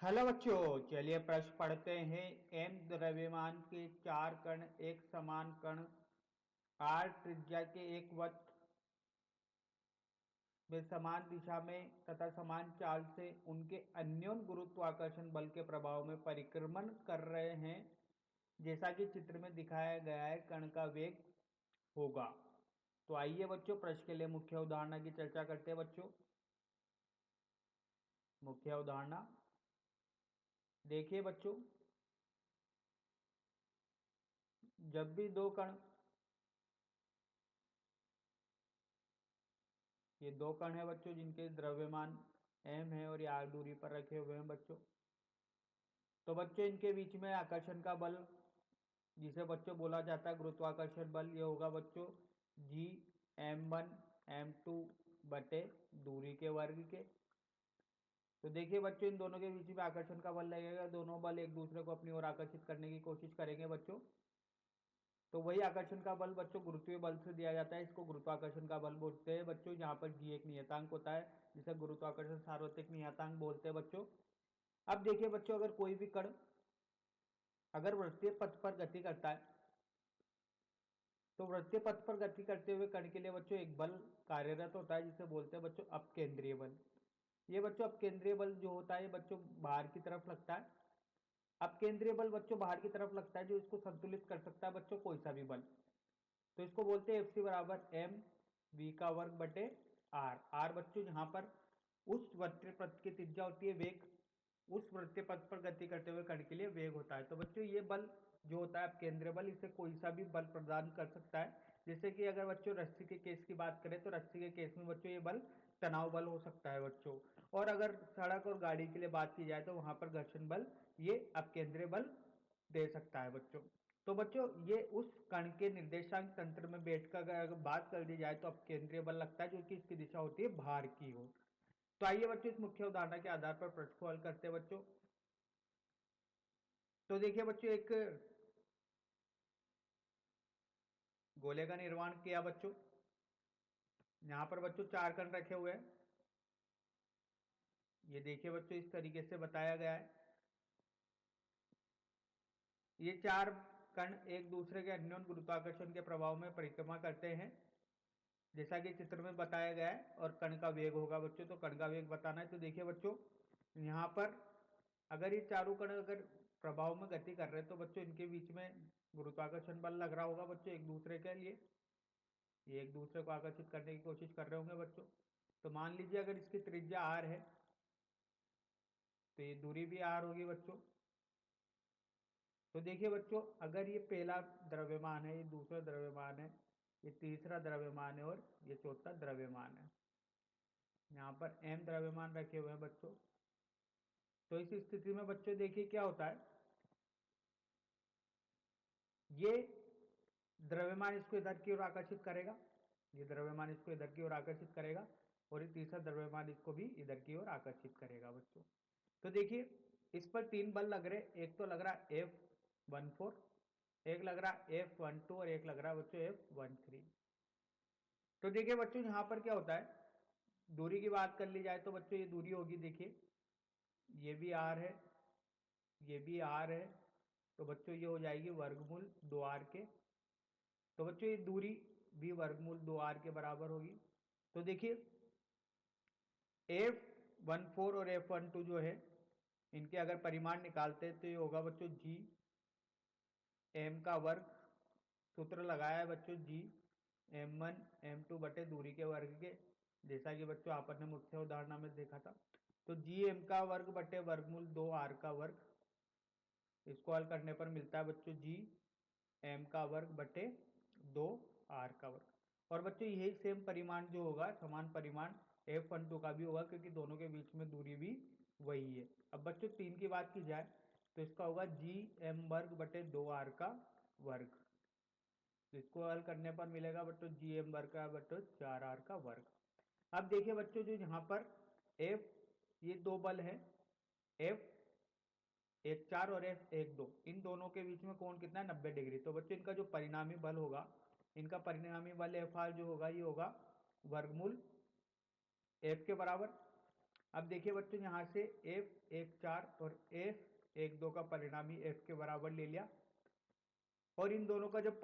Hello बच्चों, चलिए प्रश्न पढ़ते हैं। एम द्रव्यमान के चार कण एक समान कण आर त्रिज्या के एक वृत्त में समान दिशा में तथा समान चाल से उनके अन्योन गुरुत्वाकर्षण बल के प्रभाव में परिक्रमण कर रहे हैं, जैसा कि चित्र में दिखाया गया है। कण का वेग होगा। तो आइए बच्चों, प्रश्न के लिए मुख्य उदाहरण की चर्चा करते हैं। बच्चों, मुख्य उदाहरण देखिए बच्चों, जब भी दो कण, ये दो कण है बच्चों जिनके द्रव्यमान m है और ये r दूरी पर रखे हुए हैं बच्चों। तो बच्चों इनके बीच में आकर्षण का बल, जिसे बच्चों बोला जाता है गुरुत्वाकर्षण बल, ये होगा बच्चों g m1 m2 बटे दूरी के वर्ग के। तो देखिए बच्चों, इन दोनों के बीच में आकर्षण का बल लगेगा। दोनों बल एक दूसरे को अपनी ओर आकर्षित करने की कोशिश करेंगे बच्चों। तो वही आकर्षण का बल बच्चों गुरुत्वीय बल से दिया जाता है। इसको गुरुत्वाकर्षण का बल बोलते हैं बच्चों। यहाँ पर जी एक नियतांक होता है जिसे गुरुत्वाकर्षण सार्वत्रिक नियतांक बोलते हैं बच्चों। अब देखिए बच्चों, अगर कोई भी कण अगर वृत्तीय पथ पर गति करता है, तो वृत्तीय पथ पर गति करते हुए कण के लिए बच्चों एक बल कार्यरत होता है जिसे बोलते हैं बच्चों अपकेंद्रीय बल। ये बच्चों अपकेंद्रीय बल जो होता है बच्चों बाहर की तरफ लगता है। अपकेंद्रीय बल बच्चों बाहर की तरफ लगता है, जो इसको संतुलित कर सकता है बच्चों कोई सा भी बल। तो इसको बोलते हैं एफ सी बराबर एम वी का वर्ग बटे आर। आर बच्चों यहाँ पर उस वृत्तीय पथ की त्रिज्या होती है, वेग। उस वृत्तीय पथ पर गति करते हुए कण के लिए वेग होता है। तो बच्चों ये बल जो होता है केंद्रीय बल, इसे कोई सा भी बल प्रदान कर सकता है। जैसे कि अगर बच्चों रस्सी के केस की बात करें, तो रस्सी के केस में बच्चों ये बल तनाव बल हो सकता है बच्चों। और अगर सड़क और गाड़ी के लिए बात की जाए, तो वहां पर घर्षण बल ये अपकेंद्रीय बल दे सकता है बच्चों। तो बच्चों ये उस कण के निर्देशांक तंत्र में बैठकर अगर बात कर दी जाए, तो अब केंद्रीय बल लगता है, जो कि इसकी दिशा होती है बाहर की ओर। तो आइए बच्चों, इस मुख्य उदाहरण के आधार पर प्रश्न को हल करते हैं बच्चों। तो देखिए बच्चों, एक गोले का निर्माण किया बच्चों। यहां पर बच्चों चार कण रखे हुए हैं। ये देखिए बच्चों, इस तरीके से बताया गया है। ये चार कण एक दूसरे के अन्योन गुरुत्वाकर्षण के प्रभाव में परिक्रमा करते हैं, जैसा कि चित्र में बताया गया है। और कण का वेग होगा बच्चों, तो कण का वेग बताना है। तो देखिए बच्चों, यहाँ पर अगर ये चारों कण अगर प्रभाव में गति कर रहे हैं, तो बच्चों इनके बीच में गुरुत्वाकर्षण बल लग रहा होगा बच्चों एक दूसरे के लिए। ये एक दूसरे को आकर्षित करने की कोशिश कर रहे होंगे बच्चों। तो मान लीजिए अगर इसकी त्रिज्या आर है, तो ये दूरी भी आर होगी बच्चों। तो देखिए बच्चों, अगर ये पहला द्रव्यमान है, ये दूसरा द्रव्यमान है, ये तीसरा द्रव्यमान है और ये चौथा द्रव्यमान है। यहाँ पर m द्रव्यमान रखे हुए हैं बच्चों। तो इस स्थिति में बच्चों देखिए क्या होता है। ये द्रव्यमान इसको इधर की ओर आकर्षित करेगा, ये द्रव्यमान इसको इधर की ओर आकर्षित करेगा, और ये तीसरा द्रव्यमान इसको भी इधर की ओर आकर्षित करेगा बच्चों। तो देखिए, इस पर तीन बल लग रहे। एक तो लग रहा है F14, एक लग रहा है F12 और एक लग रहा है बच्चों F13। तो देखिए बच्चों, यहाँ पर क्या होता है, दूरी की बात कर ली जाए, तो बच्चों ये दूरी होगी, देखिए ये भी आर है, ये भी आर है। तो बच्चों ये हो जाएगी वर्गमूल 2r के। तो बच्चों ये दूरी भी वर्गमूल 2r के बराबर होगी। तो देखिए F14 और F12 जो है, इनके अगर परिमाण निकालते हैं, तो ये होगा बच्चों जी एम का वर्ग। सूत्र लगाया है बच्चों जी M1 M2 बटे दूरी के वर्ग के, जैसा कि बच्चों आपने ने मुख्य उदाहरण में देखा था। तो जी एम का वर्ग बटे वर्गमूल 2r का वर्ग, इसको हल करने पर मिलता है बच्चों जी एम का वर्ग बटे 2r का वर्ग। और बच्चों यही सेम परिमाण जो होगा, समान परिमाण F12 का भी होगा, क्योंकि दोनों के बीच में दूरी भी वही है। अब बच्चों तीन की बात की जाए, तो इसका होगा जी एम वर्ग बटे 2r का वर्ग। तो इसको हल करने पर मिलेगा बच्चों जी एम वर्ग का बटे 4r का वर्ग। अब देखिए बच्चों, जो यहाँ पर F, ये दो बल है, F 1 4 और F 1 2, इन दोनों के बीच में कोण कितना है, 90 डिग्री। तो बच्चों इनका जो परिणामी बल होगा, इनका परिणामी बल Fr जो होगा, ये होगा वर्गमूल F के बराबर। अब देखिए बच्चों यहाँ से f 1 4 और f 1 2 का परिणामी f के बराबर ले लिया और इन दोनों का जब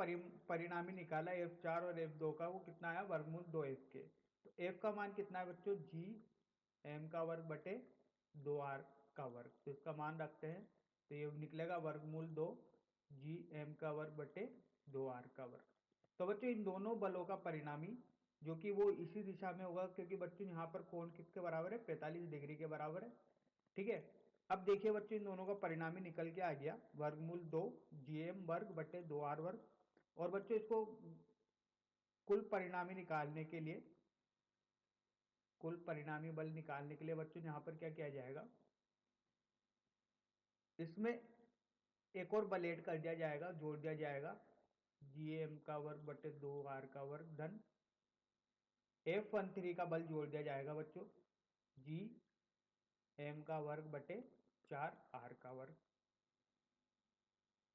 परिणामी निकाला f4 और f2 का, वो कितना आया वर्गमूल 2f के। तो f का मान कितना है बच्चों, g m का वर्ग बटे 2r का वर्ग। तो इसका मान रखते हैं तो ये निकलेगा वर्गमूल 2 g m का वर्ग बटे 2r का वर्ग। तो बच्चों इन दोनों बलों का परिणामी जो कि वो इसी दिशा में होगा, क्योंकि बच्चों यहाँ पर कोण किसके बराबर है, 45 डिग्री के बराबर है। ठीक है, अब देखिए बच्चों इन दोनों का परिणामी निकल के आ गया वर्गमूल 2 gm वर्ग बटे 2r वर्ग। और बच्चों इसको कुल परिणामी निकालने के लिए, कुल परिणामी बल निकालने के लिए बच्चों यहाँ पर क्या किया जाएगा, इसमें एक और बल ऐड कर दिया जाएगा, जोड़ दिया जाएगा, gm का वर्ग बटे 2r का वर्ग धन F13 का बल जोड़ दिया जाएगा बच्चों, जी m का वर्ग बटे 4r का वर्ग।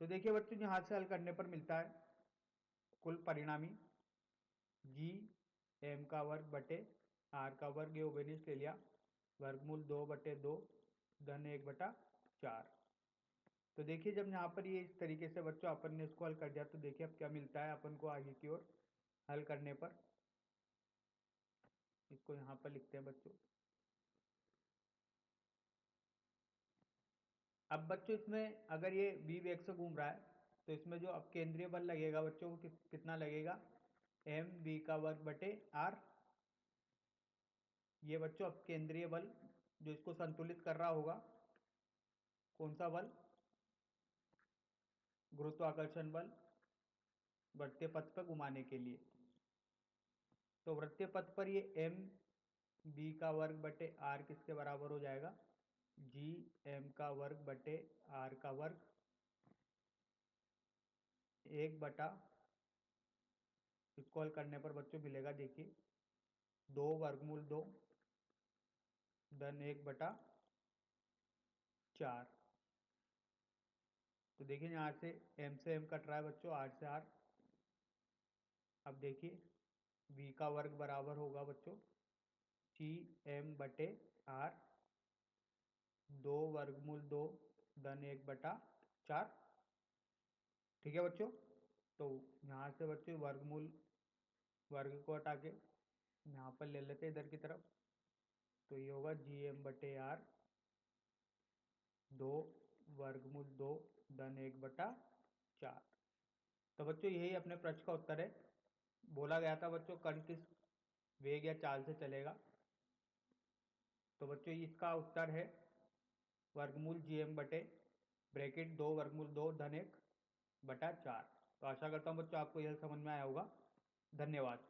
तो देखिए बच्चों यहां से हल करने पर मिलता है कुल परिणामी जी m का वर्ग बटे r का वर्ग, ये ओबेनिस्ट ले लिया, वर्गमूल 2 बटे 2 धन 1 बटा 4। तो देखिए जब यहाँ पर ये इस तरीके से बच्चों अपन ने इसको हल कर दिया, तो देखिए अब क्या मिलता है अपन को आगे की ओर हल करने पर। इसको यहाँ पर लिखते हैं बच्चों। अब बच्चों इसमें अगर ये बी वेग से घूम रहा है तो इसमें जो अब केंद्रीय बल लगेगा बच्चों को कितना लगेगा, एम बी का वर्ग बटे आर। ये बच्चों अब केंद्रीय बल जो इसको संतुलित कर रहा होगा, कौन सा बल, गुरुत्वाकर्षण बल वृत्तीय पथ पर घुमाने के लिए। तो वृत्तीय पथ पर ये एम बी का वर्ग बटे आर किसके बराबर हो जाएगा, जी एम का वर्ग बटे आर का वर्ग 1 बटा, इसको हल करने पर बच्चों मिलेगा देखिए 2 वर्गमूल 2 धन 1 बटा 4। तो देखिए यहाँ से m से m कट रहा है बच्चों, r से r। अब देखिए v का वर्ग बराबर होगा बच्चों सी m बटे r 2 वर्गमूल 2 धन 1 बटा 4। ठीक है बच्चों, तो यहाँ से बच्चों वर्गमूल वर्ग को हटा के यहाँ पर ले लेते हैं इधर की तरफ। तो ये होगा जी एम बटे आर 2 वर्गमूल 2 धन 1 बटा 4। तो बच्चों यही अपने प्रश्न का उत्तर है। बोला गया था बच्चों कण किस वेग या चाल से चलेगा, तो बच्चों इसका उत्तर है वर्गमूल जी एम बटे ब्रैकेट 2 वर्गमूल 2 धन 1 बटा 4। तो आशा करता हूँ बच्चों आपको यह समझ में आया होगा। धन्यवाद।